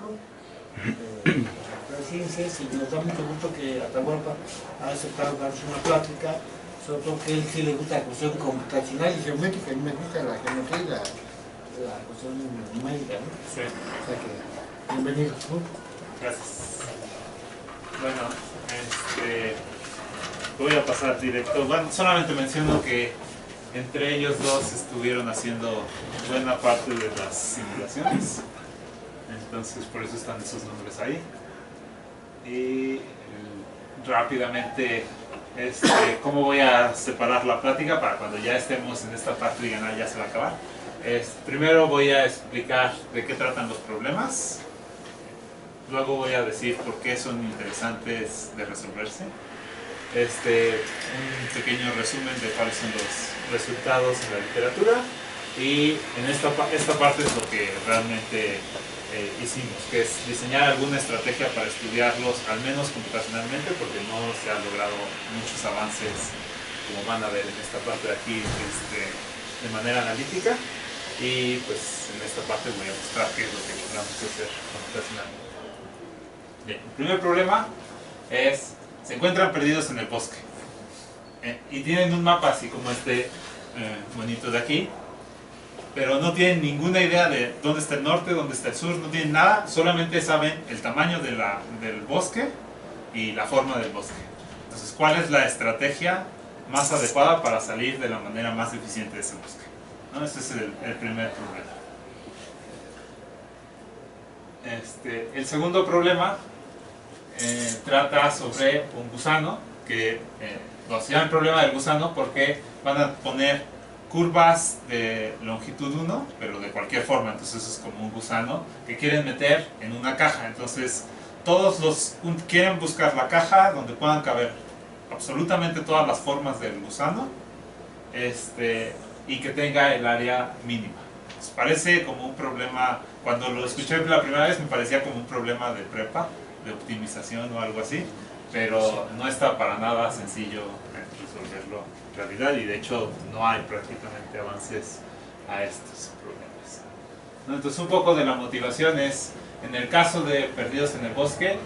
México, las ciencias, y nos da mucho gusto que Atahualpa ha aceptado darnos una plática, sobre todo que él sí le gusta la cuestión computacional y geométrica, y me gusta la geometría y la cuestión numérica, ¿no? Sí. O sea que, bienvenido, ¿no? Gracias. Bueno, voy a pasar directo. Bueno, solamente menciono que entre ellos dos estuvieron haciendo buena parte de las simulaciones. Entonces, por eso están esos nombres ahí. Y rápidamente, ¿cómo voy a separar la plática para cuando ya estemos en esta parte digan, ah, ya se va a acabar? Primero voy a explicar de qué tratan los problemas. Luego voy a decir por qué son interesantes de resolverse. Un pequeño resumen de cuáles son los resultados en la literatura. Y en esta parte es lo que realmente hicimos, que es diseñar alguna estrategia para estudiarlos, al menos computacionalmente, porque no se han logrado muchos avances, como van a ver en esta parte de aquí, de manera analítica. Y pues en esta parte voy a mostrar qué es lo que logramos hacer computacionalmente. Bien, el primer problema es, se encuentran perdidos en el bosque y tienen un mapa así como bonito de aquí, pero no tienen ninguna idea de dónde está el norte, dónde está el sur, no tienen nada, solamente saben el tamaño del bosque y la forma del bosque. Entonces, ¿cuál es la estrategia más adecuada para salir de la manera más eficiente de ese bosque? ¿No? Ese es el primer problema. El segundo problema trata sobre un gusano, que se llama el problema del gusano porque van a poner curvas de longitud 1, pero de cualquier forma, entonces es como un gusano que quieren meter en una caja. Entonces todos quieren buscar la caja donde puedan caber absolutamente todas las formas del gusano, y que tenga el área mínima. Pues parece como un problema, cuando lo escuché la primera vez me parecía como un problema de prepa, de optimización o algo así, pero no está para nada sencillo resolverlo en realidad, y de hecho no hay prácticamente avances a estos problemas. Entonces, un poco de la motivación es, en el caso de perdidos en el bosque,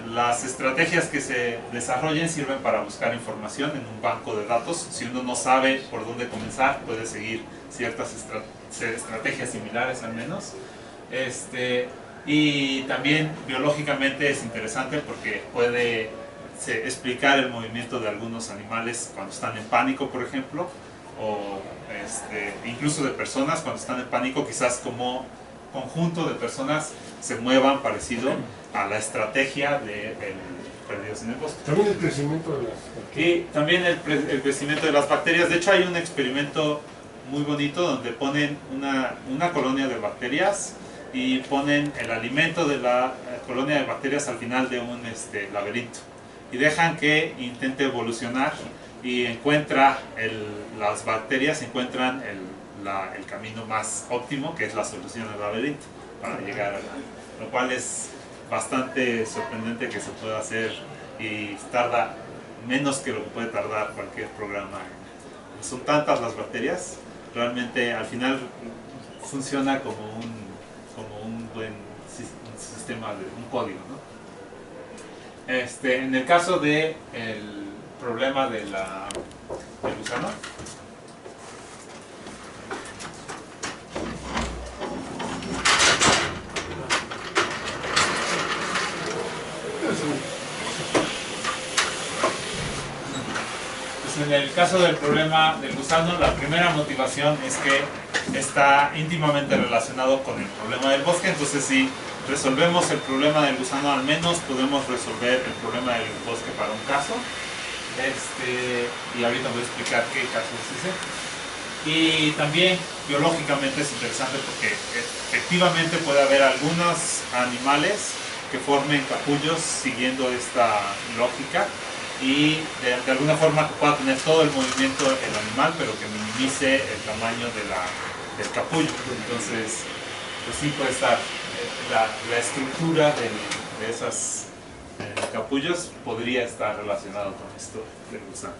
las estrategias que se desarrollen sirven para buscar información en un banco de datos. Si uno no sabe por dónde comenzar, puede seguir ciertas estrategias similares al menos. Y también biológicamente es interesante porque puede explicar el movimiento de algunos animales cuando están en pánico, por ejemplo, o incluso de personas cuando están en pánico, quizás como conjunto de personas se muevan parecido a la estrategia de perdidos en el bosque. También el crecimiento de las bacterias. Y también el crecimiento de las bacterias. De hecho, hay un experimento muy bonito donde ponen una colonia de bacterias y ponen el alimento de la colonia de bacterias al final de un laberinto y dejan que intente evolucionar y las bacterias encuentran el camino más óptimo, que es la solución al laberinto para llegar lo cual es bastante sorprendente que se pueda hacer y tarda menos que lo que puede tardar cualquier programa. Son tantas las bacterias, realmente al final funciona como un buen sistema, un código, ¿no? En el caso del problema del gusano, en el caso del problema del gusano, la primera motivación es que está íntimamente relacionado con el problema del bosque. Entonces, si resolvemos el problema del gusano, al menos podemos resolver el problema del bosque para un caso. Y ahorita voy a explicar qué caso es ese. Y también biológicamente es interesante porque efectivamente puede haber algunos animales que formen capullos siguiendo esta lógica, y de alguna forma que pueda tener todo el movimiento el animal, pero que minimice el tamaño del capullo. Entonces, pues sí puede estar, la estructura de esos capullos podría estar relacionado con esto del gusano.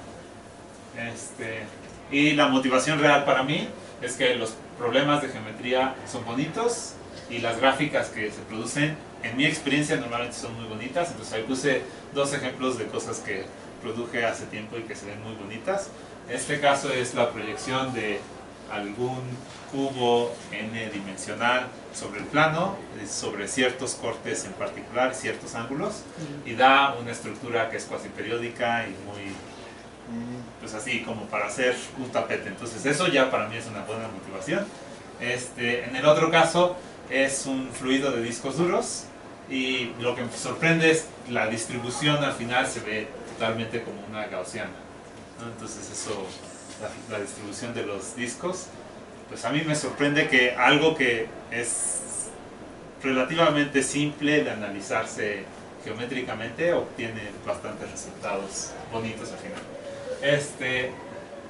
Y la motivación real para mí es que los problemas de geometría son bonitos y las gráficas que se producen, en mi experiencia normalmente son muy bonitas. Entonces ahí puse dos ejemplos de cosas que produje hace tiempo y que se ven muy bonitas. En este caso es la proyección de algún cubo n dimensional sobre el plano, sobre ciertos cortes en particular, ciertos ángulos, y da una estructura que es cuasi periódica y muy, pues así como para hacer un tapete. Entonces eso ya para mí es una buena motivación. En el otro caso es un fluido de discos duros, y lo que me sorprende es la distribución al final se ve totalmente como una gaussiana, ¿no? Entonces eso, la distribución de los discos, pues a mí me sorprende que algo que es relativamente simple de analizarse geométricamente obtiene bastantes resultados bonitos al final.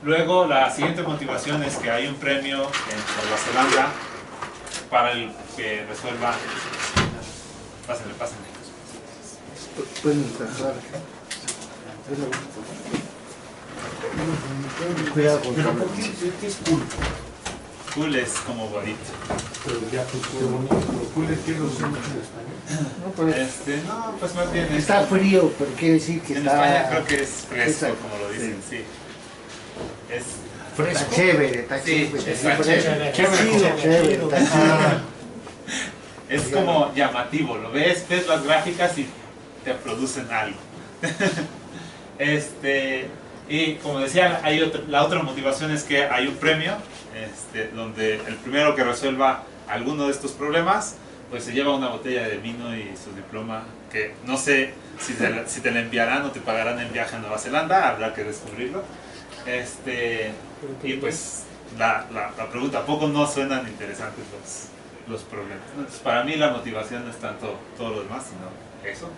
Luego la siguiente motivación es que hay un premio en Nueva Zelanda para el que resuelva. Pásenle. Pueden pasar. Cuidado con Pero ¿por qué es cool? Cool es como bonito. Pero ya pues qué bonito. Pero cool es que lo usa mucho en España. No, pues, No, pues más bien está frío, pero quiere decir que en está... España creo que es fresco, Exacto, como lo dicen, sí. Es Está chévere, está Sí, chévere. está Chévere, chévere. chévere, está chévere. Es como llamativo, lo ves las gráficas y te producen algo. Y como decía, la otra motivación es que hay un premio, donde el primero que resuelva alguno de estos problemas, pues se lleva una botella de vino y su diploma, que no sé si te la enviarán o te pagarán el viaje a Nueva Zelanda, habrá que descubrirlo. Y pues la pregunta, ¿a poco no suenan interesantes los problemas? Entonces, para mí la motivación no es tanto todo lo demás, sino eso.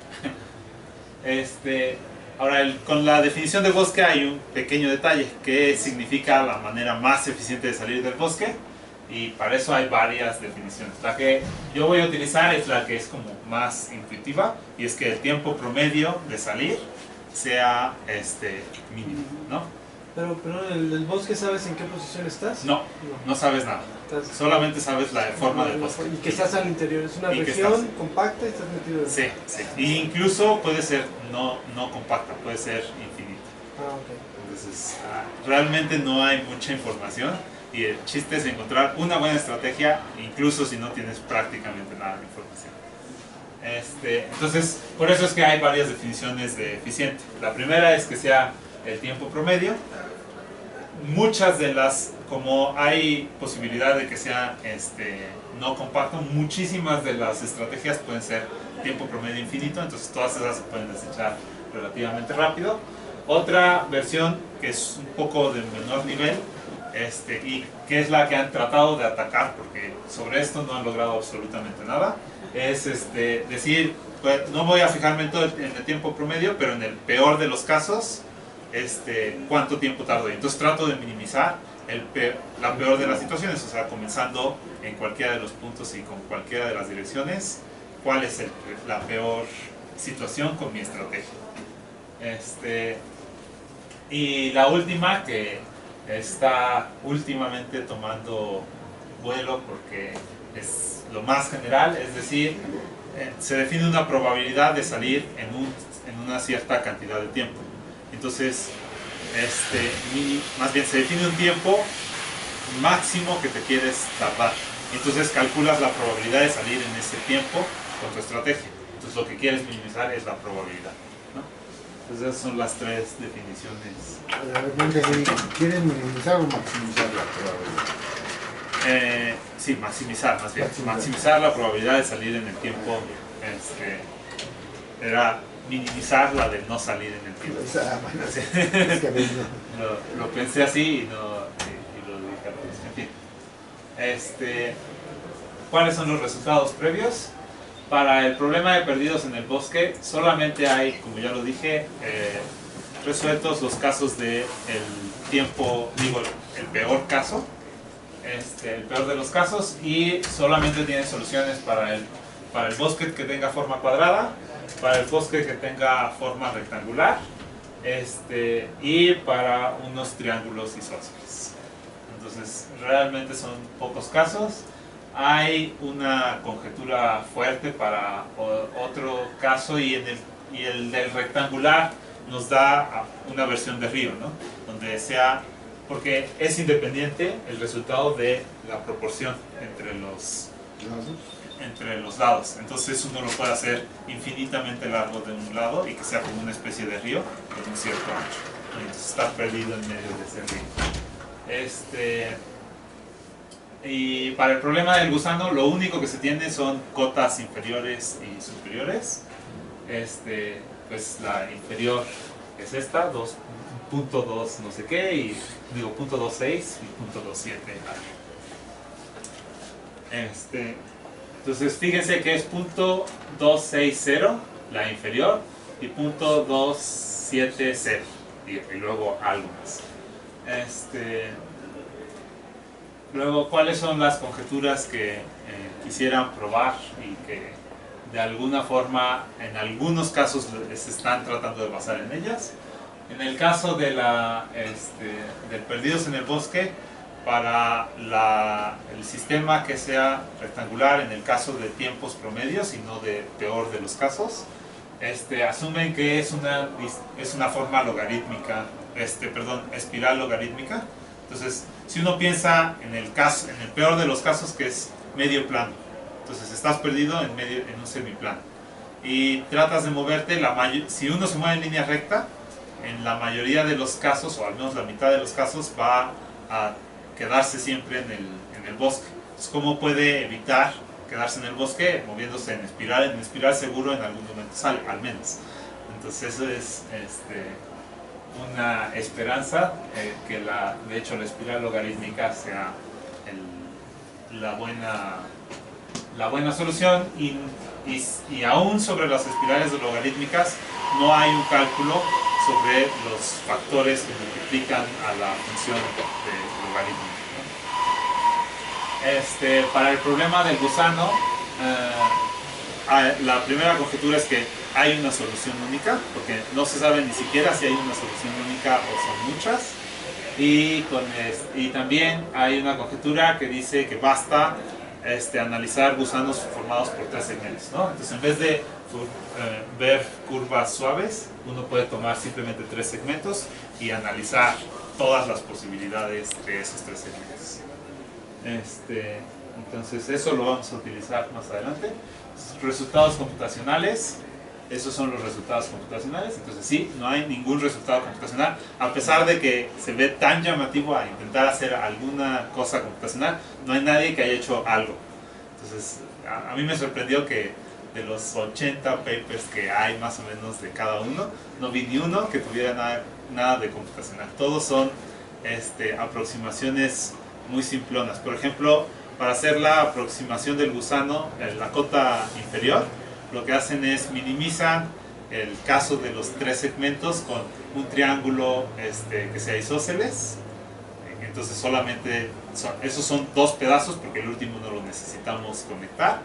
Ahora, con la definición de bosque hay un pequeño detalle que significa la manera más eficiente de salir del bosque, y para eso hay varias definiciones. La que yo voy a utilizar es la que es como más intuitiva, y es que el tiempo promedio de salir sea mínimo, ¿no? Pero en el bosque, ¿sabes en qué posición estás? No sabes nada. Solamente sabes la forma del bosque. Y que estás al interior. Es una Y que región estás- compacta y estás metido en... Sí. Y incluso puede ser no compacta, puede ser infinita. Ah, ok. Entonces, realmente no hay mucha información, y el chiste es encontrar una buena estrategia, incluso si no tienes prácticamente nada de información. Entonces, por eso es que hay varias definiciones de eficiente. La primera es que sea el tiempo promedio. Muchas de las, como hay posibilidad de que sea no compacto, muchísimas de las estrategias pueden ser tiempo promedio infinito, entonces todas esas se pueden desechar relativamente rápido. Otra versión que es un poco de menor nivel, y que es la que han tratado de atacar, porque sobre esto no han logrado absolutamente nada, es decir, pues, no voy a fijarme en todo en el tiempo promedio, pero en el peor de los casos, cuánto tiempo tardo. Y entonces trato de minimizar la peor de las situaciones, o sea, comenzando en cualquiera de los puntos y con cualquiera de las direcciones, cuál es la peor situación con mi estrategia. Y la última, que está últimamente tomando vuelo porque es lo más general, es decir, se define una probabilidad de salir en una cierta cantidad de tiempo. Entonces, más bien se define un tiempo máximo que te quieres tardar. Entonces calculas la probabilidad de salir en ese tiempo con tu estrategia. Entonces lo que quieres minimizar es la probabilidad, ¿no? Entonces esas son las tres definiciones. ¿Quieren minimizar o maximizar la probabilidad? Sí, maximizar más bien. Maximizar la probabilidad de salir en el tiempo. Era minimizar la de no salir en el tiempo. Bueno, es que a veces no. Lo pensé así y lo dije a todos. En fin. ¿Cuáles son los resultados previos? Para el problema de perdidos en el bosque, solamente hay, como ya lo dije, resueltos los casos de el tiempo, digo, el peor caso, el peor de los casos, y solamente tiene soluciones para el bosque que tenga forma cuadrada, para el bosque que tenga forma rectangular, y para unos triángulos isósceles. Entonces, realmente son pocos casos. hay una conjetura fuerte para otro caso y el del rectangular nos da una versión de río, ¿no? Donde sea, porque es independiente el resultado de la proporción entre los lados. Entonces uno lo puede hacer infinitamente largo de un lado y que sea como una especie de río con un cierto ancho. Entonces está perdido en medio de ese río. Y para el problema del gusano, lo único que se tiene son cotas inferiores y superiores. Pues la inferior es esta, 2.2 no sé qué, y digo 0.26 y 0.27. Entonces fíjense que es 0.260 la inferior y 0.270 y luego algo más. Luego, ¿cuáles son las conjeturas que quisieran probar y que de alguna forma, en algunos casos, se están tratando de basar en ellas? En el caso de del perdidos en el bosque, para el sistema que sea rectangular, en el caso de tiempos promedios y no de peor de los casos, asumen que es una forma logarítmica, espiral logarítmica. Entonces, si uno piensa en el peor de los casos, que es medio plano, entonces estás perdido en un semiplano y tratas de moverte, si uno se mueve en línea recta, en la mayoría de los casos, o al menos la mitad de los casos, va a quedarse siempre en el bosque. Entonces, ¿cómo puede evitar quedarse en el bosque? Moviéndose en espiral seguro en algún momento sale, al menos. Entonces eso es una esperanza, que de hecho la espiral logarítmica sea la buena solución, y aún sobre las espirales logarítmicas no hay un cálculo sobre los factores que multiplican a la función de logarítmica, ¿no? Para el problema del gusano, la primera conjetura es que hay una solución única, porque no se sabe ni siquiera si hay una solución única o son muchas, y también hay una conjetura que dice que basta analizar gusanos formados por 3 segmentos, ¿no? Entonces, en vez de ver curvas suaves, uno puede tomar simplemente 3 segmentos y analizar todas las posibilidades de esos 3 segmentos. Entonces eso lo vamos a utilizar más adelante. Resultados computacionales, esos son los resultados computacionales. Entonces sí, no hay ningún resultado computacional, a pesar de que se ve tan llamativo a intentar hacer alguna cosa computacional, no hay nadie que haya hecho algo. Entonces a mí me sorprendió que de los 80 papers que hay más o menos de cada uno, no vi ni uno que tuviera nada de computacional. Todos son aproximaciones muy simplonas. Por ejemplo, para hacer la aproximación del gusano, la cota inferior, lo que hacen es minimizan el caso de los 3 segmentos con un triángulo que sea isósceles. Entonces solamente esos son 2 pedazos, porque el último no lo necesitamos conectar.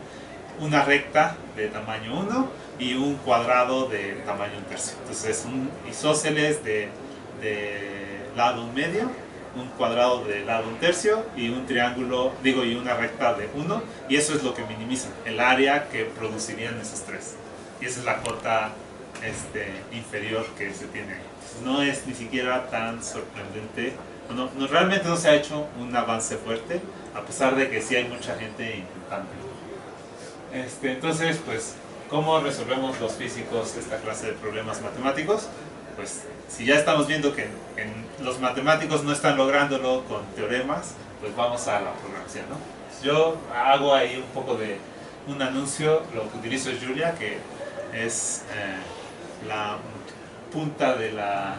Una recta de tamaño 1 y un cuadrado de tamaño 1/3. Entonces es un isósceles de lado 1/2, un cuadrado de lado 1/3 y un triángulo, y una recta de 1, y eso es lo que minimiza el área que producirían esos 3. Y esa es la cota inferior que se tiene ahí. No es ni siquiera tan sorprendente, realmente no se ha hecho un avance fuerte, a pesar de que sí hay mucha gente intentando. Entonces, pues, ¿cómo resolvemos los físicos esta clase de problemas matemáticos? Pues, si ya estamos viendo que los matemáticos no están lográndolo con teoremas, pues vamos a la programación, ¿no? Yo hago ahí un poco de un anuncio. Lo que utilizo es Julia, que es la punta de la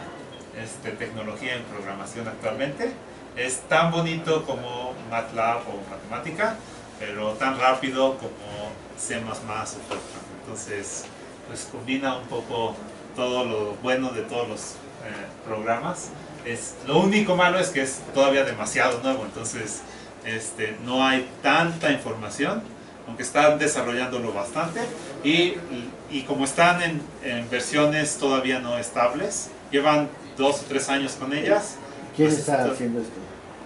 tecnología en programación actualmente. Es tan bonito como MATLAB o matemática, pero tan rápido como C++ o Fortran. Entonces, pues combina un poco todo lo bueno de todos los programas. Lo único malo es que es todavía demasiado nuevo, entonces no hay tanta información, aunque están desarrollándolo bastante, y como están en versiones todavía no estables, llevan 2 o 3 años con ellas. ¿Quién pues, está haciendo esto?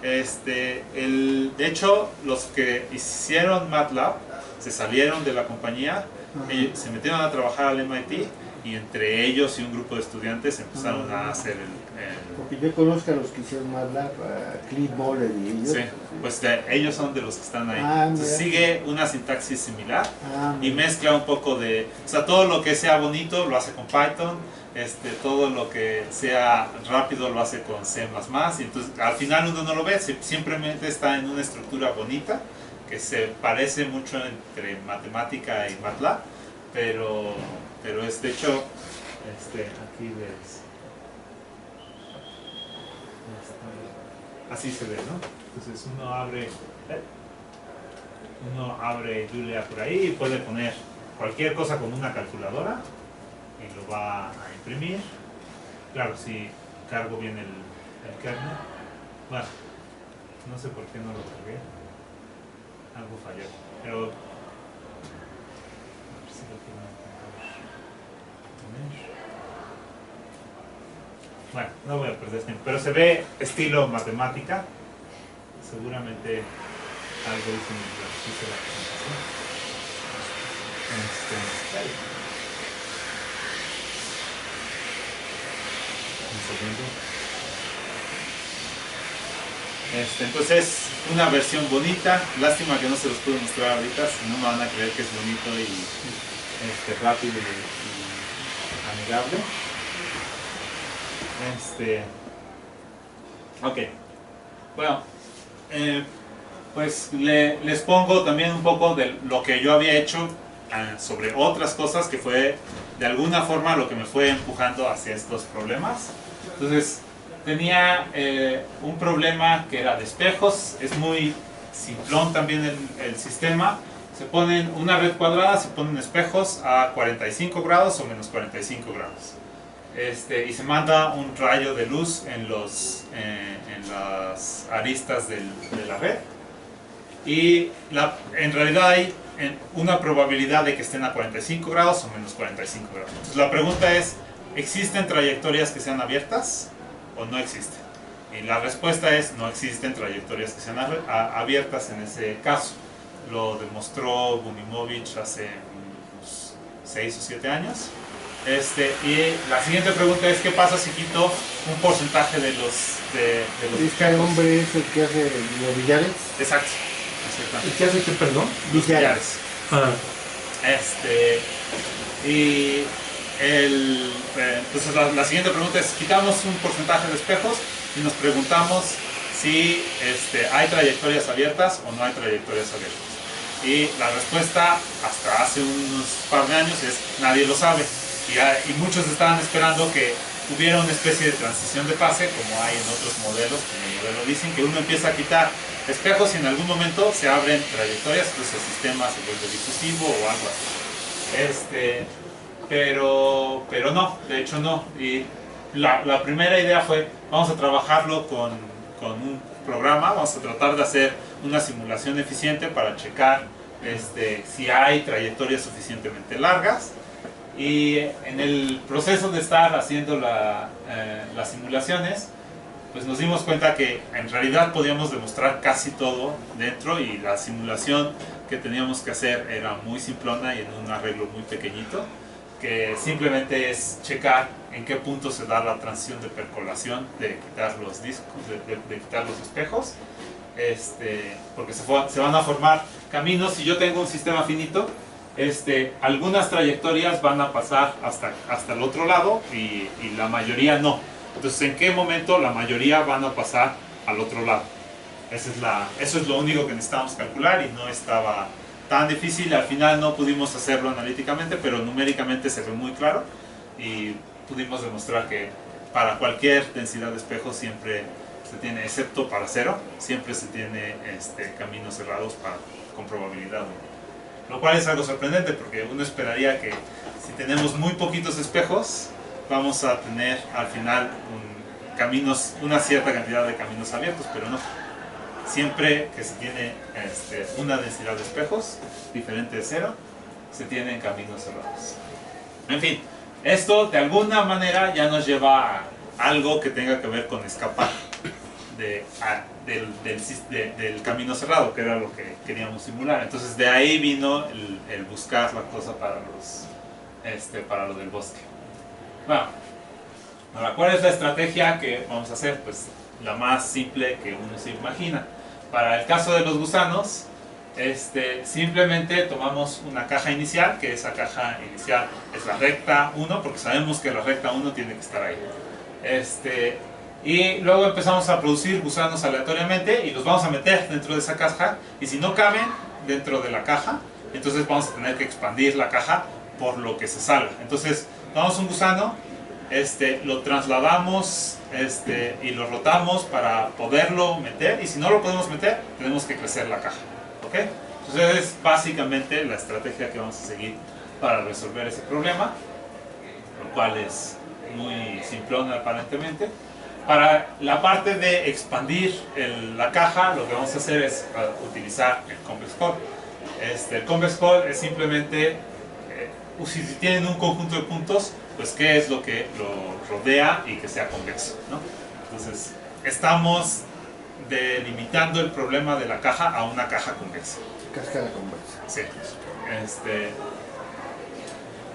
De hecho, los que hicieron MATLAB se salieron de la compañía, se metieron a trabajar al MIT y entre ellos y un grupo de estudiantes empezaron a hacer Porque yo conozco a los que hicieron MATLAB, Cliff Moller y ellos. Sí, pues ellos son de los que están ahí. Entonces, sigue una sintaxis similar y mezcla un poco de... O sea, todo lo que sea bonito lo hace con Python, todo lo que sea rápido lo hace con C++, y entonces al final uno no lo ve, simplemente está en una estructura bonita que se parece mucho entre matemática y MATLAB, pero es de hecho, aquí les... así se ve, ¿no? Entonces uno abre Julia por ahí y puede poner cualquier cosa con una calculadora y lo va a imprimir. Claro, si cargo bien el kernel. Bueno, no sé por qué no lo cargué. Algo falló. Pero a ver si lo puedo poner. Bueno, no voy a perder tiempo. Pero se ve estilo matemática. Seguramente algo hice mientras hice la presentación. Entonces, una versión bonita. Lástima que no se los puedo mostrar ahorita, si no me van a creer que es bonito y rápido y amigable. Ok. Bueno, pues les pongo también un poco de lo que yo había hecho sobre otras cosas, que fue de alguna forma lo que me fue empujando hacia estos problemas. Entonces, tenía un problema que era de espejos. Es muy simplón también el sistema. Se ponen una red cuadrada, se ponen espejos a 45 grados o menos 45 grados. Y se manda un rayo de luz en las aristas de la red. Y en realidad hay una probabilidad de que estén a 45 grados o menos 45 grados. Entonces la pregunta es, ¿existen trayectorias que sean abiertas o no existen? Y la respuesta es, no existen trayectorias que sean abiertas en ese caso. Lo demostró Bunimovich hace unos 6 o 7 años. Y la siguiente pregunta es, ¿qué pasa si quito un porcentaje de los ¿Este hombre es el que hace los billares? Exacto. ¿El que hace qué, perdón? Billares. Entonces la siguiente pregunta es, quitamos un porcentaje de espejos y nos preguntamos si hay trayectorias abiertas o no hay trayectorias abiertas. Y la respuesta hasta hace unos par de años es, nadie lo sabe. Y muchos estaban esperando que hubiera una especie de transición de fase, como hay en otros modelos, como el modelo Ising, que uno empieza a quitar espejos y en algún momento se abren trayectorias, entonces el sistema se vuelve difusivo o algo así. Pero no, de hecho no. Y la primera idea fue, vamos a trabajarlo con un programa, vamos a tratar de hacer una simulación eficiente para checar si hay trayectorias suficientemente largas. Y en el proceso de estar haciendo las simulaciones, pues nos dimos cuenta que en realidad podíamos demostrar casi todo dentro, y la simulación que teníamos que hacer era muy simplona y en un arreglo muy pequeñito, que simplemente es checar en qué punto se da la transición de percolación, de quitar los discos, de quitar los espejos, porque se van a formar caminos. Si yo tengo un sistema finito, algunas trayectorias van a pasar hasta el otro lado y la mayoría no. Entonces, ¿en qué momento la mayoría van a pasar al otro lado? Eso es lo único que necesitábamos calcular, y no estaba tan difícil. Al final no pudimos hacerlo analíticamente, pero numéricamente se ve muy claro, y pudimos demostrar que para cualquier densidad de espejos siempre se tiene, excepto para 0, siempre se tiene caminos cerrados con probabilidad 1. Lo cual es algo sorprendente, porque uno esperaría que si tenemos muy poquitos espejos, vamos a tener al final una cierta cantidad de caminos abiertos, pero no. Siempre que se tiene una densidad de espejos diferente de 0, se tienen caminos cerrados. En fin, esto de alguna manera ya nos lleva a algo que tenga que ver con escapar del camino cerrado, que era lo que queríamos simular. Entonces de ahí vino el buscar la cosa para lo del bosque. Bueno, ahora, ¿cuál es la estrategia que vamos a hacer? Pues la más simple que uno se imagina. Para el caso de los gusanos, simplemente tomamos una caja inicial, que esa caja inicial es la recta 1, porque sabemos que la recta 1 tiene que estar ahí. Y luego empezamos a producir gusanos aleatoriamente y los vamos a meter dentro de esa caja, y si no caben dentro de la caja, entonces vamos a tener que expandir la caja por lo que se salga. Entonces tomamos un gusano, lo trasladamos y lo rotamos para poderlo meter, y si no lo podemos meter, tenemos que crecer la caja. ¿Ok? Entonces es básicamente la estrategia que vamos a seguir para resolver ese problema, lo cual es muy simplona aparentemente. Para la parte de expandir la caja, lo que vamos a hacer es utilizar el convex hull. El convex hull es simplemente, si tienen un conjunto de puntos, pues qué es lo que lo rodea y que sea convexo, ¿no? Entonces estamos delimitando el problema de la caja a una caja convexa. Cascada convexa. Sí.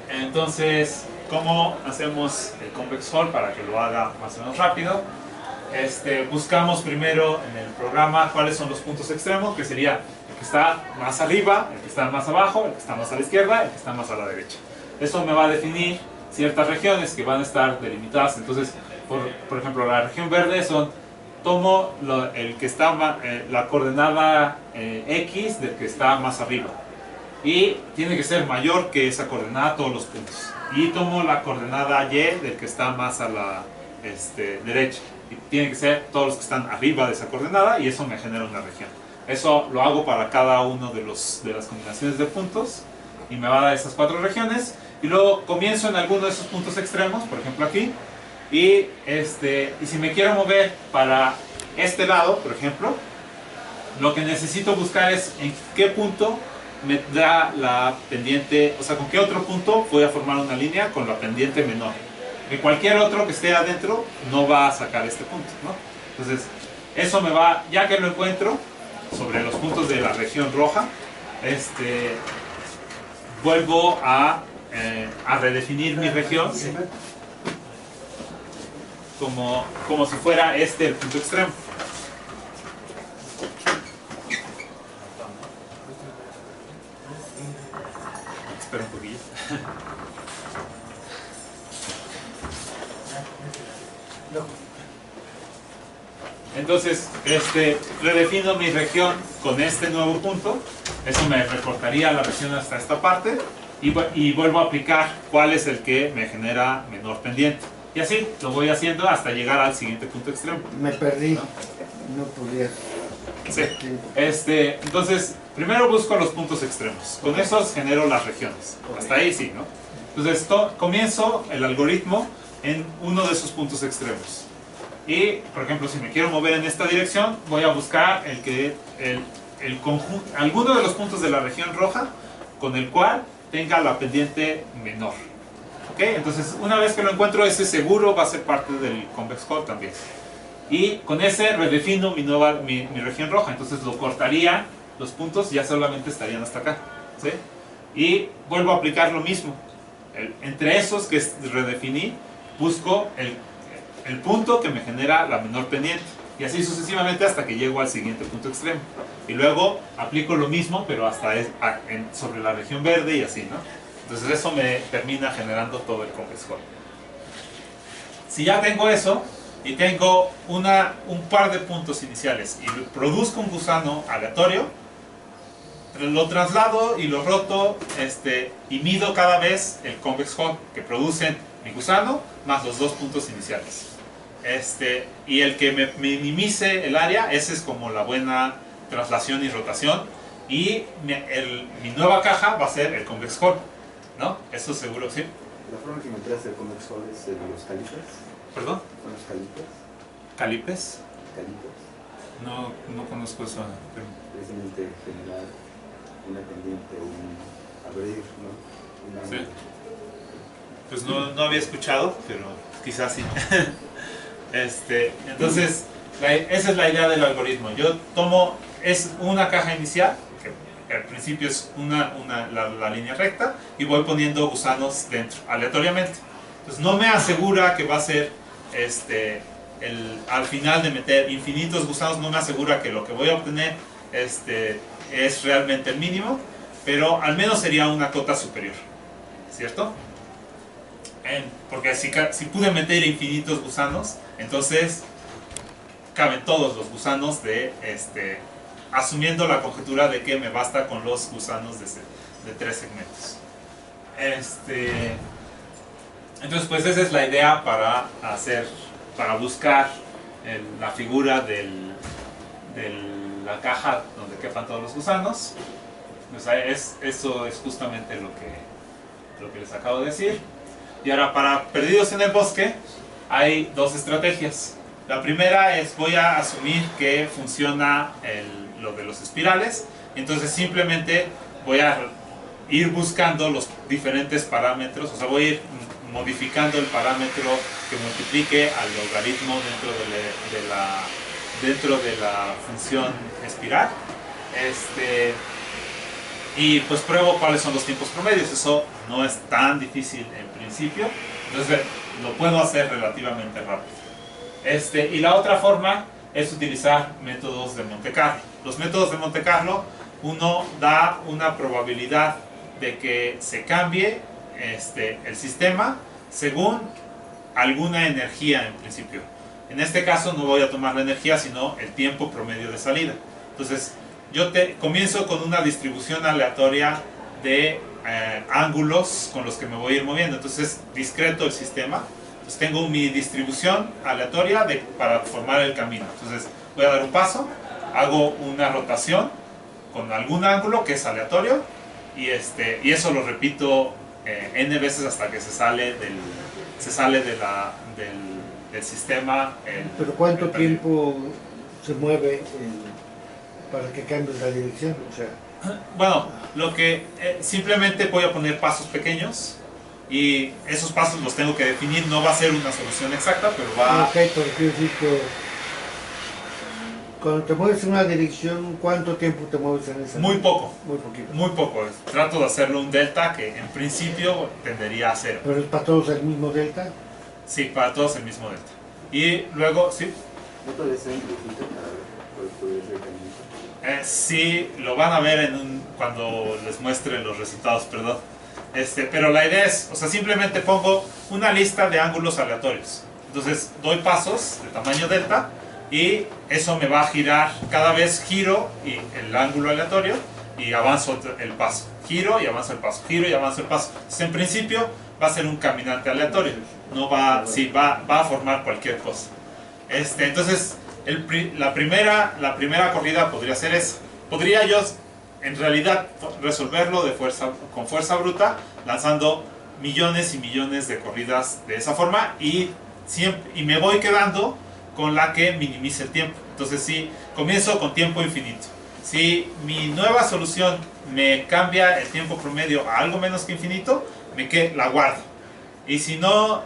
Entonces, ¿cómo hacemos el convex hull para que lo haga más o menos rápido? Buscamos primero en el programa cuáles son los puntos extremos, que sería el que está más arriba, el que está más abajo, el que está más a la izquierda, el que está más a la derecha. Eso me va a definir ciertas regiones que van a estar delimitadas. Entonces, por ejemplo, la región verde tomo el que está la coordenada X del que está más arriba, y tiene que ser mayor que esa coordenada todos los puntos, y tomo la coordenada Y del que está más a la derecha, y tiene que ser todos los que están arriba de esa coordenada, y eso me genera una región. Eso lo hago para cada uno de las combinaciones de puntos, y me va a dar esas 4 regiones, y luego comienzo en alguno de esos puntos extremos, por ejemplo aquí, y si me quiero mover para este lado, por ejemplo, lo que necesito buscar es en qué punto me da la pendiente, o sea, con qué otro punto voy a formar una línea con la pendiente menor. Que cualquier otro que esté adentro no va a sacar este punto, ¿no? Entonces, eso me va, ya que lo encuentro sobre los puntos de la región roja, vuelvo a redefinir mi región como si fuera el punto extremo. Espera un poquillo. Entonces, redefino mi región con este nuevo punto. Eso me recortaría la región hasta esta parte, y vuelvo a aplicar cuál es el que me genera menor pendiente. Y así lo voy haciendo hasta llegar al siguiente punto extremo. Me perdí. No podía. Sí. Entonces, primero busco los puntos extremos. Con esos genero las regiones. Hasta ahí sí, ¿no? Entonces, comienzo el algoritmo en uno de esos puntos extremos. Y, por ejemplo, si me quiero mover en esta dirección, voy a buscar el conjunto, alguno de los puntos de la región roja con el cual tenga la pendiente menor. ¿Ok? Entonces, una vez que lo encuentro, ese seguro va a ser parte del convex hull también. Y con ese redefino mi región roja. Entonces lo cortaría, los puntos ya solamente estarían hasta acá, ¿sí? Y vuelvo a aplicar lo mismo. Entre esos que redefiní, busco el punto que me genera la menor pendiente. Y así sucesivamente hasta que llego al siguiente punto extremo. Y luego aplico lo mismo, pero hasta sobre la región verde y así, ¿no? Entonces eso me termina generando todo el convex hull. Si ya tengo eso, y tengo un par de puntos iniciales, y produzco un gusano aleatorio, lo traslado y lo roto, y mido cada vez el convex hull que producen mi gusano más los 2 puntos iniciales. Y el que me minimice el área, ese es como la buena traslación y rotación, y mi nueva caja va a ser el convex hull, ¿no? Eso seguro, ¿sí? La forma que me interesa del convex hull es de los calipers. ¿Perdón? ¿Son los calipers? ¿Calipes? Calipers. No conozco eso. Precisamente generar una pendiente, abrir, ¿no? Sí. Pues no había escuchado, pero quizás sí. Entonces, esa es la idea del algoritmo. Yo tomo, es una caja inicial, que al principio es la línea recta, y voy poniendo gusanos dentro, aleatoriamente. Entonces no me asegura que va a ser, al final de meter infinitos gusanos, no me asegura que lo que voy a obtener es realmente el mínimo, pero al menos sería una cota superior, ¿cierto? Porque si pude meter infinitos gusanos, entonces caben todos los gusanos asumiendo la conjetura de que me basta con los gusanos de 3 segmentos. Entonces, pues esa es la idea para buscar la figura de la caja donde quepan todos los gusanos. Pues eso es justamente lo que les acabo de decir. Y ahora, para perdidos en el bosque, hay dos estrategias. La primera es, voy a asumir que funciona lo de los espirales, entonces simplemente voy a ir buscando los diferentes parámetros, o sea, voy a ir modificando el parámetro que multiplique al logaritmo dentro de la función espiral, y pues pruebo cuáles son los tiempos promedios. Eso no es tan difícil en principio, entonces lo puedo hacer relativamente rápido. Y la otra forma es utilizar métodos de Monte Carlo. Los métodos de Monte Carlo, uno da una probabilidad de que se cambie el sistema según alguna energía en principio. En este caso no voy a tomar la energía, sino el tiempo promedio de salida. Entonces yo comienzo con una distribución aleatoria de ángulos con los que me voy a ir moviendo. Entonces es discreto el sistema. Entonces tengo mi distribución aleatoria para formar el camino. Entonces voy a dar un paso, hago una rotación con algún ángulo que es aleatorio, y eso lo repito n veces hasta que se sale del sistema. ¿Pero cuánto tiempo se mueve para que cambies la dirección? O sea, bueno, simplemente voy a poner pasos pequeños, y esos pasos los tengo que definir. No va a ser una solución exacta, pero va... ok, pero quiero decir que cuando te mueves en una dirección, ¿cuánto tiempo te mueves en esa? Muy poco. Muy poquito. Muy poco. Trato de hacerlo un delta que en principio tendería a 0. ¿Pero es para todos el mismo delta? Sí, para todos el mismo delta. Y luego, ¿sí? ¿No podría ser un dibujito para ver cuál podría ser el camino? Sí, lo van a ver cuando les muestre los resultados, perdón. Pero la idea es, o sea, simplemente pongo una lista de ángulos aleatorios. Entonces doy pasos de tamaño delta, y eso me va a girar, cada vez giro el ángulo aleatorio y avanzo el paso. Giro y avanzo el paso, giro y avanzo el paso. Entonces en principio va a ser un caminante aleatorio, no va a formar cualquier cosa. Entonces la primera corrida podría ser esa. Podría yo en realidad resolverlo con fuerza bruta, lanzando millones y millones de corridas de esa forma, y me voy quedando con la que minimice el tiempo. Entonces si comienzo con tiempo infinito, si mi nueva solución me cambia el tiempo promedio a algo menos que infinito, la guardo, y si no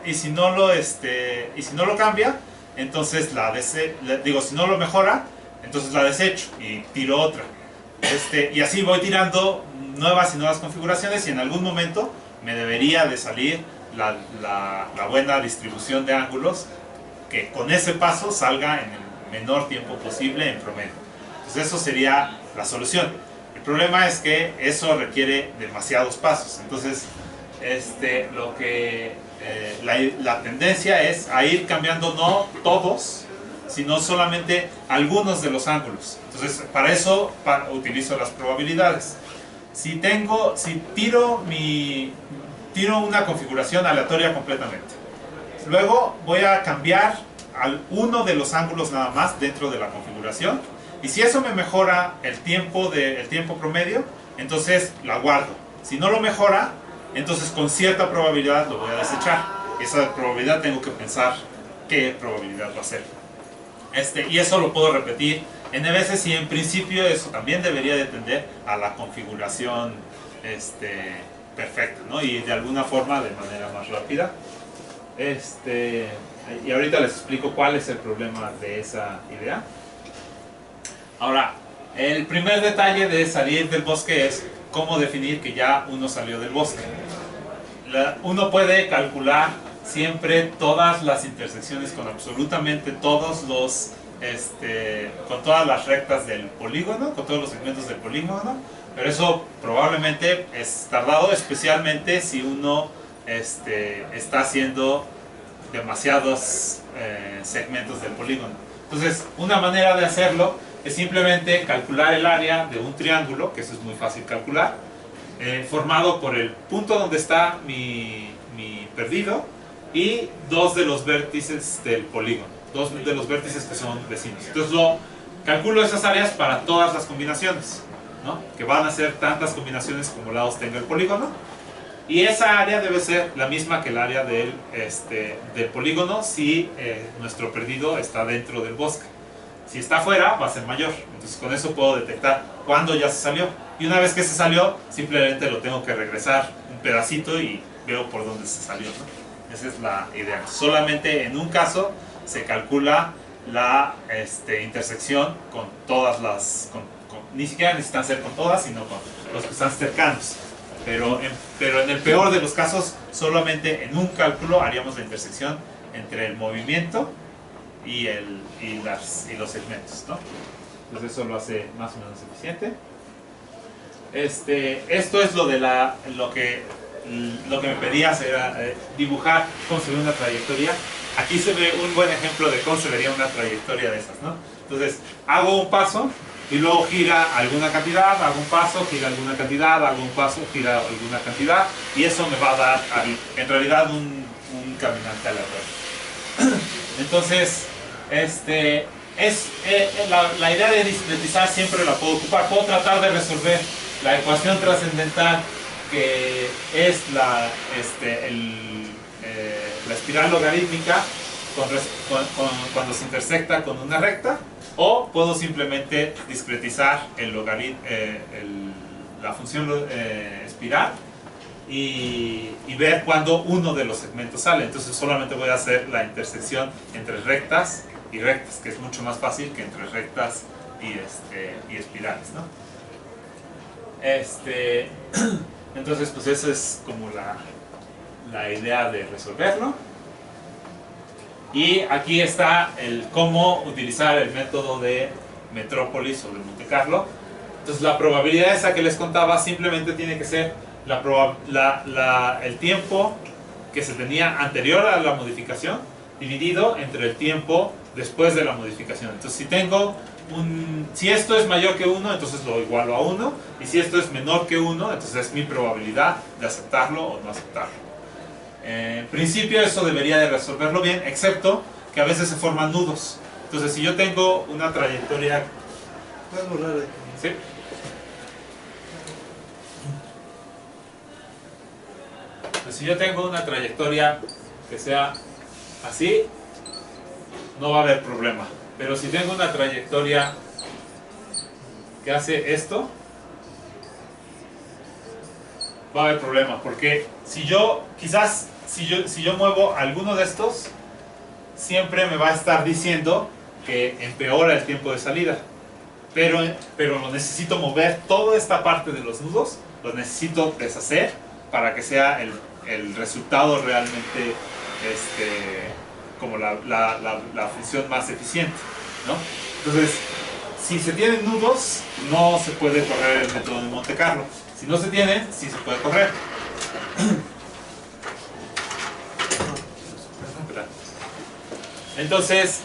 lo cambia, entonces si no lo mejora, entonces la desecho y tiro otra. Y así voy tirando nuevas y nuevas configuraciones, y en algún momento me debería de salir la buena distribución de ángulos, que con ese paso salga en el menor tiempo posible en promedio. Entonces eso sería la solución. El problema es que eso requiere demasiados pasos. Entonces la tendencia es a ir cambiando no todos, sino solamente algunos de los ángulos. Entonces para eso utilizo las probabilidades. Si tiro una configuración aleatoria completamente, luego voy a cambiar uno de los ángulos nada más dentro de la configuración, y si eso me mejora el tiempo promedio, entonces la guardo. Si no lo mejora, entonces con cierta probabilidad lo voy a desechar. Esa probabilidad tengo que pensar qué probabilidad va a ser. Y eso lo puedo repetir n veces, y en principio eso también debería de tender a la configuración perfecta, ¿no? Y de alguna forma de manera más rápida. Y ahorita les explico cuál es el problema de esa idea. Ahora, el primer detalle de salir del bosque es cómo definir que ya uno salió del bosque. Uno puede calcular siempre todas las intersecciones con absolutamente todos los, con todas las rectas del polígono, con todos los segmentos del polígono, pero eso probablemente es tardado, especialmente si uno está haciendo demasiados segmentos del polígono. Entonces, una manera de hacerlo es simplemente calcular el área de un triángulo, que eso es muy fácil calcular, formado por el punto donde está mi perdido y dos de los vértices del polígono, dos de los vértices que son vecinos. Entonces calculo esas áreas para todas las combinaciones, ¿no? Que van a ser tantas combinaciones como lados tenga el polígono, y esa área debe ser la misma que el área del polígono si nuestro perdido está dentro del bosque. Si está afuera va a ser mayor, entonces con eso puedo detectar cuándo ya se salió, y una vez que se salió simplemente lo tengo que regresar un pedacito y veo por dónde se salió, ¿no? Esa es la idea. Solamente en un caso se calcula la intersección con todas las, ni siquiera necesitan ser con todas, sino con los que están cercanos, pero en el peor de los casos solamente en un cálculo haríamos la intersección entre el movimiento y los segmentos, ¿no? Entonces eso lo hace más o menos eficiente. Esto es lo que me pedías, era dibujar cómo se ve una trayectoria. Aquí se ve un buen ejemplo de cómo se vería una trayectoria de esas, ¿no? Entonces hago un paso y luego gira alguna cantidad, hago un paso, gira alguna cantidad, hago un paso, gira alguna cantidad, y eso me va a dar en realidad un caminante aleatorio. Entonces la idea de discretizar siempre la puedo ocupar. Puedo tratar de resolver la ecuación trascendental que es la espiral logarítmica cuando se intersecta con una recta, o puedo simplemente discretizar la función espiral y ver cuándo uno de los segmentos sale. Entonces solamente voy a hacer la intersección entre rectas y rectas, que es mucho más fácil que entre rectas y espirales, ¿no? Entonces pues esa es como la idea de resolverlo. Y aquí está el cómo utilizar el método de Metrópolis o de Monte Carlo. Entonces la probabilidad esa que les contaba simplemente tiene que ser el tiempo que se tenía anterior a la modificación dividido entre el tiempo después de la modificación. Entonces si esto es mayor que 1, entonces lo igualo a 1, y si esto es menor que 1, entonces es mi probabilidad de aceptarlo o no aceptarlo. En principio eso debería de resolverlo bien, excepto que a veces se forman nudos. Entonces si yo tengo una trayectoria... ¿Puedes borrar aquí? ¿Sí? Entonces, si yo tengo una trayectoria que sea así, no va a haber problema. Pero si tengo una trayectoria que hace esto, va a haber problema, porque si yo muevo alguno de estos, siempre me va a estar diciendo que empeora el tiempo de salida, pero lo necesito mover. Toda esta parte de los nudos los necesito deshacer para que sea el resultado realmente como la función más eficiente, ¿no? Entonces, si se tienen nudos, no se puede correr el método de Monte Carlo. Si no se tienen, sí se puede correr. Entonces,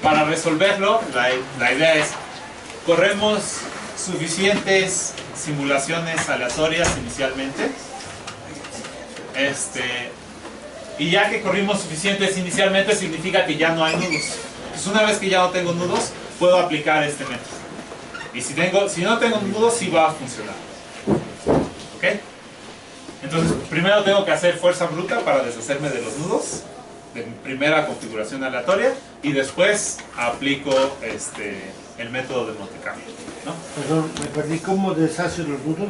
para resolverlo, la idea es: corremos suficientes simulaciones aleatorias inicialmente, y ya que corrimos suficientes inicialmente, significa que ya no hay nudos. Entonces, una vez que ya no tengo nudos, puedo aplicar este método. Y si no tengo nudos, sí va a funcionar. ¿Ok? Entonces, primero tengo que hacer fuerza bruta para deshacerme de los nudos de mi primera configuración aleatoria, y después aplico el método de Monte Carlo, ¿no? Perdón, me perdí. ¿Cómo deshace los nudos?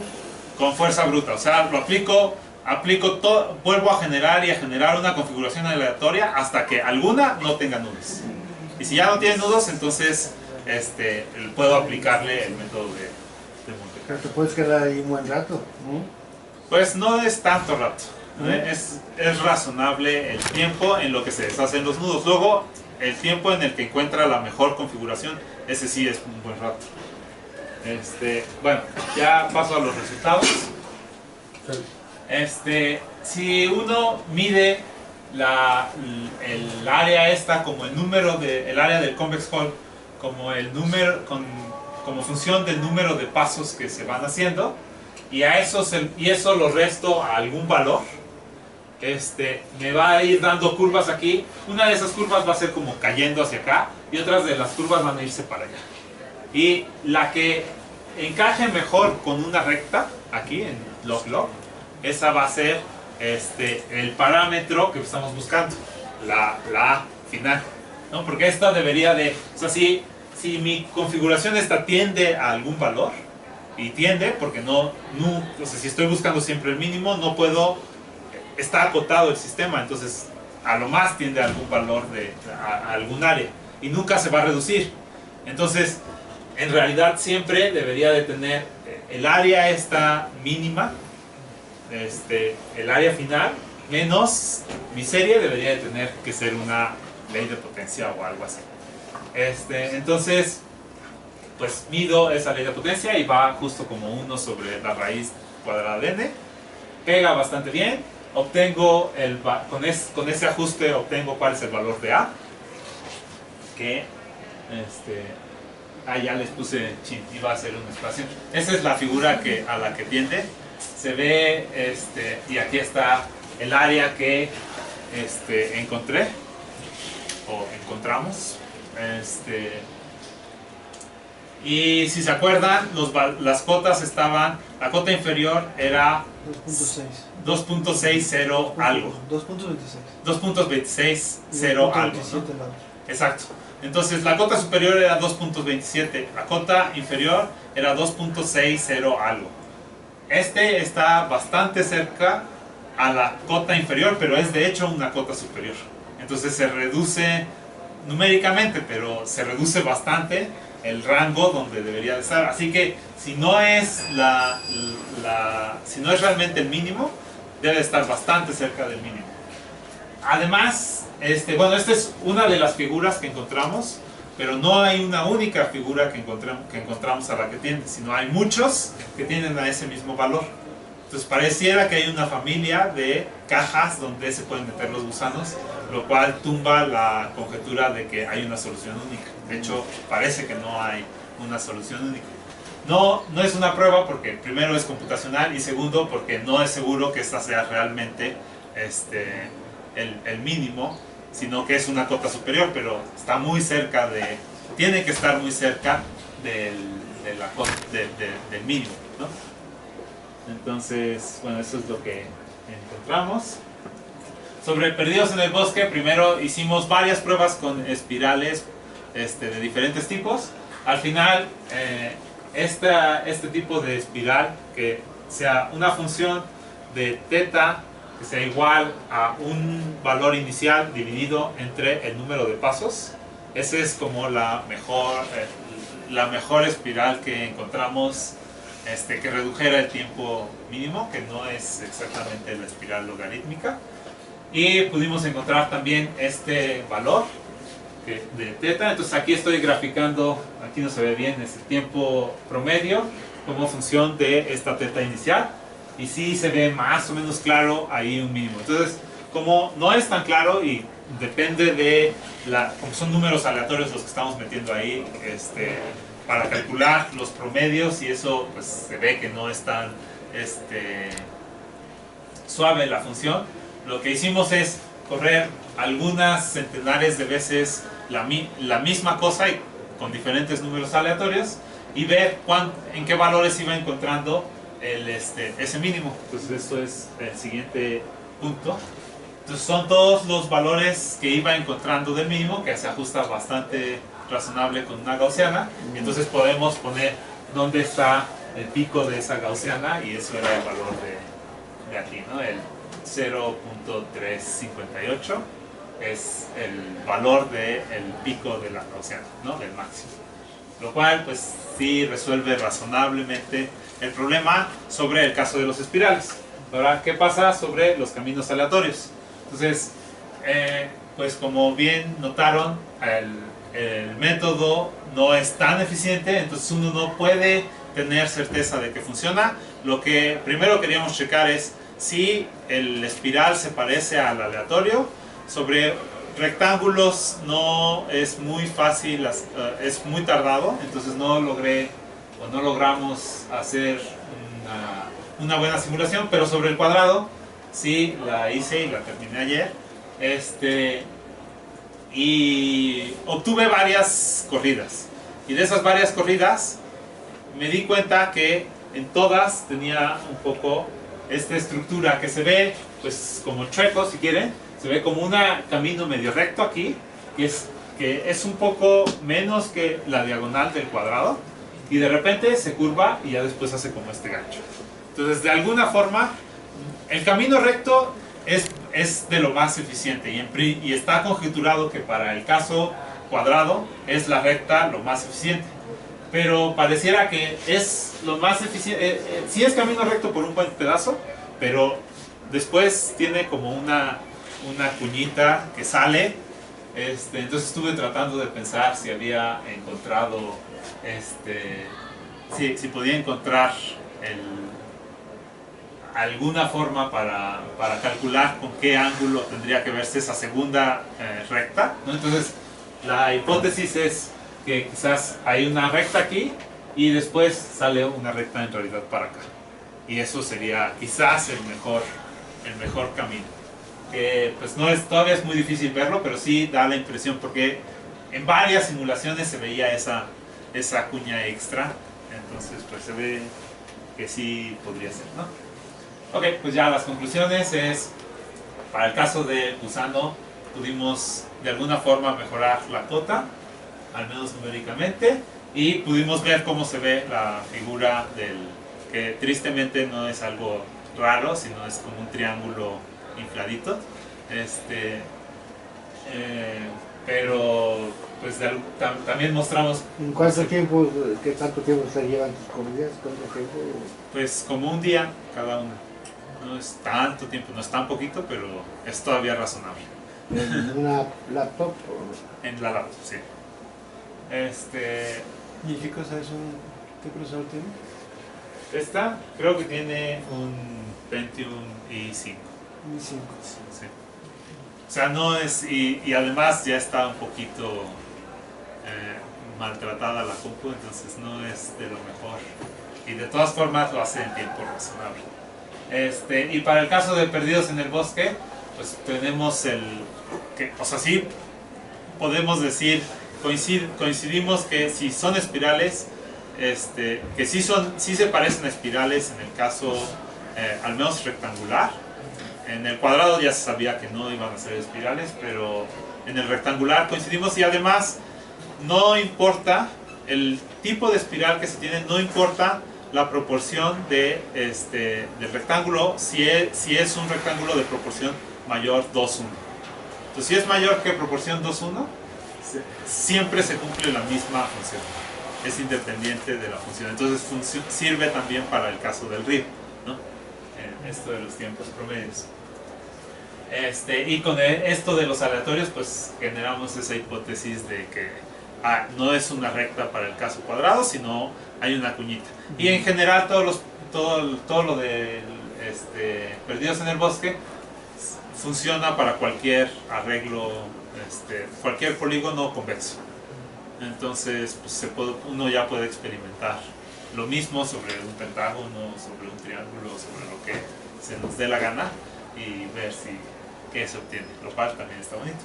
Con fuerza bruta, o sea, lo aplico aplico todo, vuelvo a generar y a generar una configuración aleatoria hasta que alguna no tenga nudos. Y si ya no tiene nudos, entonces puedo aplicarle el método de Monte Pero te puedes quedar ahí un buen rato, ¿no? Pues no es tanto rato, ¿no? Es razonable el tiempo en lo que se deshacen los nudos. Luego, el tiempo en el que encuentra la mejor configuración, ese sí es un buen rato. Bueno, ya paso a los resultados. Si uno mide el área esta como el número el área del convex hull como el número como función del número de pasos que se van haciendo, y eso lo resto a algún valor, me va a ir dando curvas aquí. Una de esas curvas va a ser como cayendo hacia acá y otras de las curvas van a irse para allá, y la que encaje mejor con una recta aquí en log, esa va a ser el parámetro que estamos buscando, la A final, ¿no? Porque esta debería de, o sea, si mi configuración esta tiende a algún valor, y tiende porque o sea, si estoy buscando siempre el mínimo, no puedo, está acotado el sistema, entonces a lo más tiende a algún valor a algún área y nunca se va a reducir. Entonces, en realidad siempre debería de tener el área esta mínima, el área final, menos mi serie debería de tener que ser una ley de potencia o algo así. Entonces, pues mido esa ley de potencia y va justo como 1 sobre la raíz cuadrada de n. Pega bastante bien. Obtengo, con ese ajuste obtengo cuál es el valor de A. Que, ya les puse, iba a ser un espacio. Esa es la figura a la que tiende. Se ve, y aquí está el área que encontré, o encontramos. Y si se acuerdan, las cotas estaban, la cota inferior era 2.60 algo. 2.26 algo, ¿no? Exacto. Entonces la cota superior era 2.27, la cota inferior era 2.60 algo. Está bastante cerca a la cota inferior, pero es de hecho una cota superior. Entonces se reduce numéricamente, pero se reduce bastante el rango donde debería de estar. Así que si no es si no es realmente el mínimo, debe estar bastante cerca del mínimo. Además, bueno, esta es una de las figuras que encontramos, pero no hay una única figura que encontramos a la que tiende, sino hay muchos que tienden a ese mismo valor. Entonces pareciera que hay una familia de cajas donde se pueden meter los gusanos, lo cual tumba la conjetura de que hay una solución única. De hecho, parece que no hay una solución única. No es una prueba porque primero es computacional y segundo porque no es seguro que esta sea realmente el mínimo, sino que es una cota superior, pero está muy cerca tiene que estar muy cerca del mínimo, ¿no? Entonces, bueno, eso es lo que encontramos. Sobre perdidos en el bosque, primero hicimos varias pruebas con espirales de diferentes tipos. Al final, este tipo de espiral, que sea una función de teta que sea igual a un valor inicial dividido entre el número de pasos, esa es como la mejor espiral que encontramos, que redujera el tiempo mínimo, que no es exactamente la espiral logarítmica. Y pudimos encontrar también este valor de teta. Entonces aquí estoy graficando, aquí no se ve bien, es el tiempo promedio como función de esta teta inicial, y sí se ve más o menos claro ahí un mínimo. Entonces, como no es tan claro y depende de como son números aleatorios los que estamos metiendo ahí, para calcular los promedios, y eso pues se ve que no es tan suave la función. Lo que hicimos es correr algunas centenares de veces la misma cosa y con diferentes números aleatorios, y ver en qué valores iba encontrando ese mínimo. Entonces esto es el siguiente punto. Entonces son todos los valores que iba encontrando del mínimo, que se ajusta bastante razonable con una gaussiana, y entonces podemos poner dónde está el pico de esa gaussiana, y eso era el valor de aquí, ¿no? El 0.358 es el valor del pico de la gaussiana, ¿no? Del máximo. Lo cual, pues, sí resuelve razonablemente el problema sobre el caso de los espirales. Ahora, ¿qué pasa sobre los caminos aleatorios? Entonces, pues como bien notaron, el método no es tan eficiente, entonces uno no puede tener certeza de que funciona. Lo que primero queríamos checar es si el espiral se parece al aleatorio. Sobre rectángulos no es muy fácil, es muy tardado, entonces no logré o no logramos hacer una buena simulación, pero sobre el cuadrado sí la hice y la terminé ayer. Y obtuve varias corridas, y de esas varias corridas me di cuenta que en todas tenía un poco esta estructura que se ve pues como chueco, si quieren. Se ve como un camino medio recto aquí, que es un poco menos que la diagonal del cuadrado, y de repente se curva y ya después hace como este gancho. Entonces, de alguna forma, el camino recto es de lo más eficiente, y está conjeturado que para el caso cuadrado es la recta lo más eficiente. Pero pareciera que es lo más eficiente, sí es camino recto por un buen pedazo, pero después tiene como una cuñita que sale. Entonces estuve tratando de pensar si había encontrado, si podía encontrar alguna forma para calcular con qué ángulo tendría que verse esa segunda recta, ¿no? Entonces la hipótesis es que quizás hay una recta aquí y después sale una recta en realidad para acá, y eso sería quizás el mejor camino. Que pues todavía es muy difícil verlo, pero sí da la impresión, porque en varias simulaciones se veía esa cuña extra, entonces pues se ve que sí podría ser, ¿no? Ok, pues ya las conclusiones es, para el caso de gusano pudimos de alguna forma mejorar la cota, al menos numéricamente, y pudimos ver cómo se ve la figura que tristemente no es algo raro, sino es como un triángulo infladito, pero pues también mostramos. ¿En cuánto tiempo, qué tanto tiempo se llevan tus comidas? ¿Cuánto tiempo? Pues como un día cada una. No es tanto tiempo, no es tan poquito, pero es todavía razonable. ¿En una laptop? En la laptop, sí. ¿Y qué cosa es qué procesador tiene? Esta creo que tiene un Pentium i5. i5. Sí. O sea, no es, y además ya está un poquito maltratada la compu, entonces no es de lo mejor. Y de todas formas lo hace en tiempo razonable. Y para el caso de Perdidos en el Bosque, pues tenemos o sea, sí podemos decir, coincidimos que si son espirales, que sí se parecen a espirales en el caso al menos rectangular. En el cuadrado ya se sabía que no iban a ser espirales, pero en el rectangular coincidimos, y además no importa el tipo de espiral que se tiene, no importa la proporción del rectángulo, si es un rectángulo de proporción mayor 2:1. Entonces, si es mayor que proporción 2:1, siempre se cumple la misma función, es independiente de la función. Entonces sirve también para el caso del río, ¿no? Esto de los tiempos promedios. Y con esto de los aleatorios, pues generamos esa hipótesis de que no es una recta para el caso cuadrado, sino hay una cuñita. Y en general todo lo de Perdidos en el Bosque funciona para cualquier arreglo, cualquier polígono convexo. Entonces pues uno ya puede experimentar lo mismo sobre un pentágono, sobre un triángulo, sobre lo que se nos dé la gana, y ver qué se obtiene, lo cual también está bonito.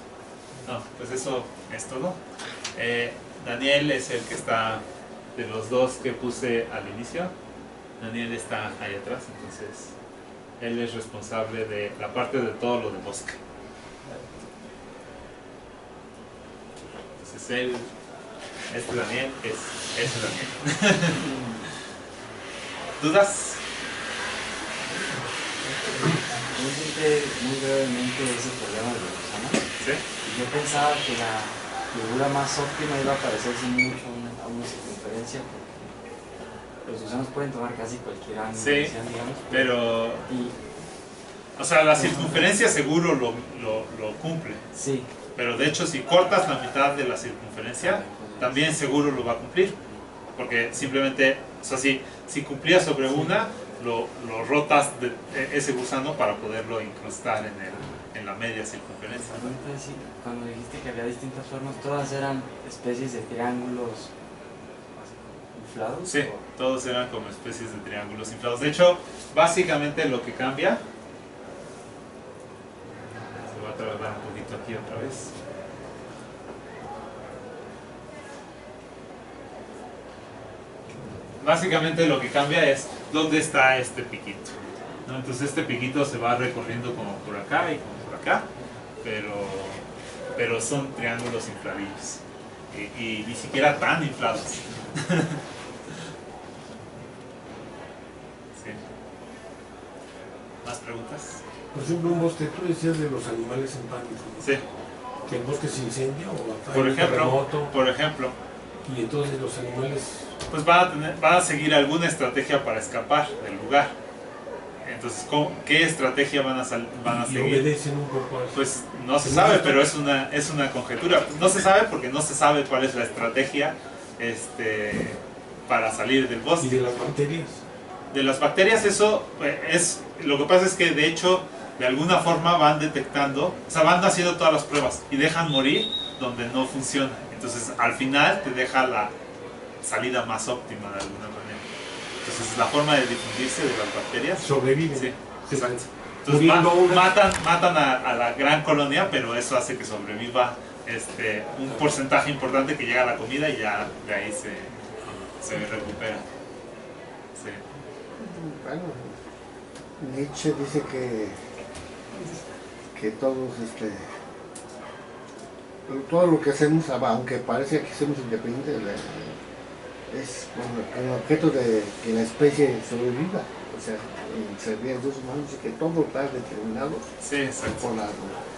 No, pues eso es todo. Daniel es el que está, de los dos que puse al inicio, Daniel está ahí atrás, entonces él es responsable de la parte de todo lo de bosque. Entonces Daniel es Daniel. ¿Dudas? conté muy brevemente ese problema de los gusanos. ¿Sí? Y yo pensaba que la figura más óptima iba a parecerse mucho a una circunferencia, porque los gusanos pueden tomar casi cualquier ángulo, Sí, digamos. pero, Y, o sea, la circunferencia seguro lo cumple. sí, Pero de hecho, si cortas la mitad de la circunferencia, también seguro lo va a cumplir. Porque simplemente, o sea, si cumplía sobre una, lo rotas ese gusano para poderlo incrustar en la media circunferencia. ahorita sí, cuando dijiste que había distintas formas, todas eran especies de triángulos inflados. Sí, todos eran como especies de triángulos inflados. De hecho, básicamente lo que cambia... Se va a trabajar un poquito aquí otra vez. Básicamente lo que cambia es dónde está este piquito, ¿no? Entonces este piquito se va recorriendo como por acá y como por acá, pero son triángulos infladillos y ni siquiera tan inflados. Sí. ¿Más preguntas? Por ejemplo, un bosque, tú decías de los animales en pánico, ¿no? Sí. Que el bosque se incendia o hay Por un terremoto, ejemplo, y entonces los animales pues van a seguir alguna estrategia para escapar del lugar. Entonces, ¿qué estrategia van a y seguir? obedecen un poco a eso. Pues no se sabe, pero es una conjetura. No se sabe porque no se sabe cuál es la estrategia para salir del ¿Y bosque. de las bacterias? De las bacterias, eso es. Lo que pasa es que de hecho, de alguna forma van detectando, o sea, van haciendo todas las pruebas y dejan morir donde no funciona. Entonces, al final te deja la salida más óptima de alguna manera. Entonces, la forma de difundirse de las bacterias. Sobreviven. Sí, exacto. Entonces Muriendo una. matan a la gran colonia, pero eso hace que sobreviva un porcentaje importante que llega a la comida y ya de ahí se recupera. Sí. Bueno, Nietzsche dice que todos, todo lo que hacemos, aunque parece que somos independientes, es con el objeto de que la especie sobreviva. O sea, en servir dos humanos, y que todo está determinado Sí, exacto. por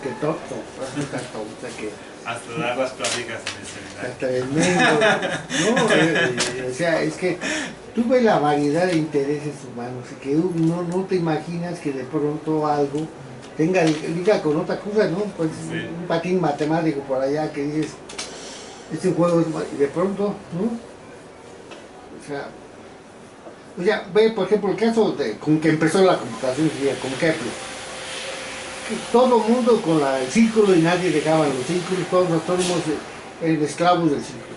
que todo, o sea que Hasta dar las pláticas en el hasta seminario. el medio, no, o sea, es que tú ves la variedad de intereses humanos y que no te imaginas que de pronto algo liga con otra cosa, ¿no? Pues Sí. un patín matemático por allá que dices, este juego es, y de pronto, ¿no? O sea, ve por ejemplo el caso con que empezó la computación, con Kepler. Que todo el mundo con el círculo y nadie dejaba los círculos, todos los autónomos eran esclavos del círculo.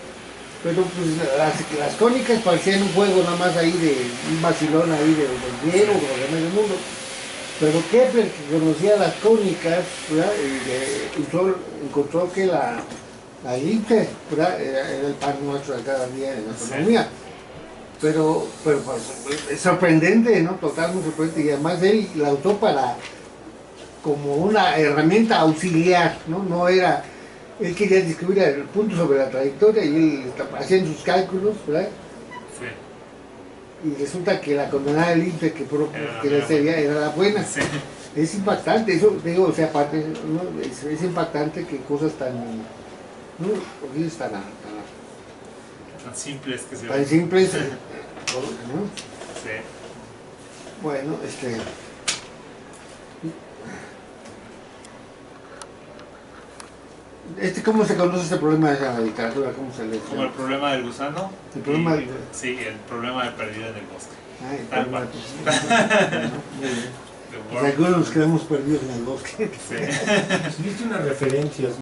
Pero pues las cónicas parecían un juego nada más ahí de un vacilón ahí del griego o de medio mundo. Pero Kepler, que conocía las cónicas, ¿verdad? Encontró que la elipse, ¿verdad? Era el pan nuestro de cada día en la astronomía. Pero pues, es sorprendente, ¿no? Totalmente sorprendente. Y además él la usó como una herramienta auxiliar, ¿no? No era, él quería descubrir el punto sobre la trayectoria y él hacía sus cálculos, ¿verdad? Sí. Y resulta que la condenada elipse que la sería era la buena. Sí. Es impactante, eso digo, o sea, aparte, ¿no? Es impactante que cosas tan, ¿no? Porque es tan Simples que se tan ven. simples, ¿no? Sí. Bueno, ¿cómo se conoce este problema en la literatura? ¿Cómo se le Como el problema del gusano. El problema del... Sí, el problema de perdido en el bosque. Ay, el Tal problema cual. del- Muy bien. The Pues world. algunos nos quedamos perdidos en el bosque. Sí. Viste unas referencias